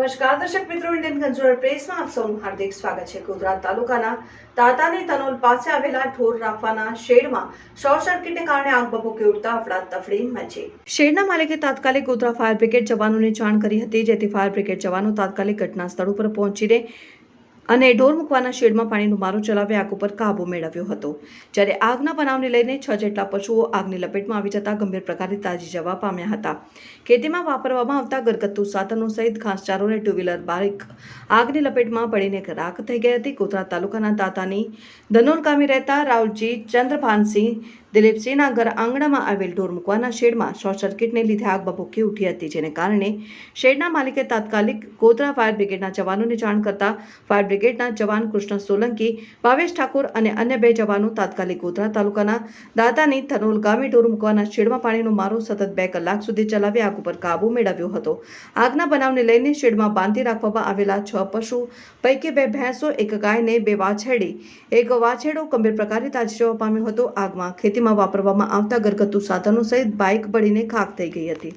નમસ્કાર દર્શક મિત્રો, ઇન્ડિયન કન્ઝ્યુમર પ્રેસમાં આપ સૌનું હાર્દિક સ્વાગત છે। ગોધરા તાલુકાના તાતાની તનોલ પાસે આવેલા ઢોર રાખવાના શેડમાં શોર્ટ સર્કિટને કારણે આગ ભભૂકી ઉઠતા અફડાતફડી મચી। શેડના માલિકે તાત્કાલિક ગોધરા ફાયર બ્રિગેડ જવાનોને જાણ કરી હતી, જેથી ફાયર બ્રિગેડ જવાનો તાત્કાલિક ઘટના સ્થળ ઉપર પહોંચીને અને ઢોર મૂકવાના શેડમાં પાણીનો મારો ચલાવી આગ ઉપર કાબુ મેળવ્યો હતો। જ્યારે આગના બનાવને લઈને 6 જેટલા પશુઓ આગની લપેટમાં આવી જતા ગંભીર પ્રકારે દાઝી જવા પામ્યા હતા। ખેતીમાં વાપરવામાં આવતા ઘરગથ્થુ સાધનો સહિત ઘાસચારો અને ટુ વ્હીલર બાઇક આગની લપેટમાં પડીને રાખ થઈ ગઈ હતી। ગોધરા તાલુકાના તાતાની ધનોલ ગામે રહેતા રાવજી ચંદ્રભાનસિંહ દિલીપસિંહના ઘર આંગણામાં આવેલ ઢોર મૂકવાના શેડમાં શોર્ટ સર્કિટને લીધે આગ ભભૂકી ઉઠી હતી, જેને કારણે શેડના માલિકે તાત્કાલિક ગોધરા ફાયર બ્રિગેડના જવાનોને જાણ કરતા ફાયર બ્રિગેડના જવાન કૃષ્ણ સોલંકી, ભાવેશ ઠાકોર અને અન્ય 2 જવાનો તાત્કાલિક ગોધરા તાલુકાના દાદાની ધનોલ ગામે ઢોર મૂકવાના શેડમાં પાણીનો મારો સતત 2 કલાક સુધી ચલાવી આગ ઉપર કાબુ મેળવ્યો હતો। આગના બનાવને લઈને શેડમાં બાંધી રાખવામાં આવેલા 6 પશુ પૈકી 2 ભેંસો, 1 ગાય ને 2 વાછરડી, 1 વાછરડો ગંભીર પ્રકારે દાઝી જવા પામ્યો હતો। આગમાં ખેતીમાં વાપરવામાં આવતા ઘરગથ્થુ સાધનો સહિત બાઇક બળીને ખાખ થઈ ગઈ હતી।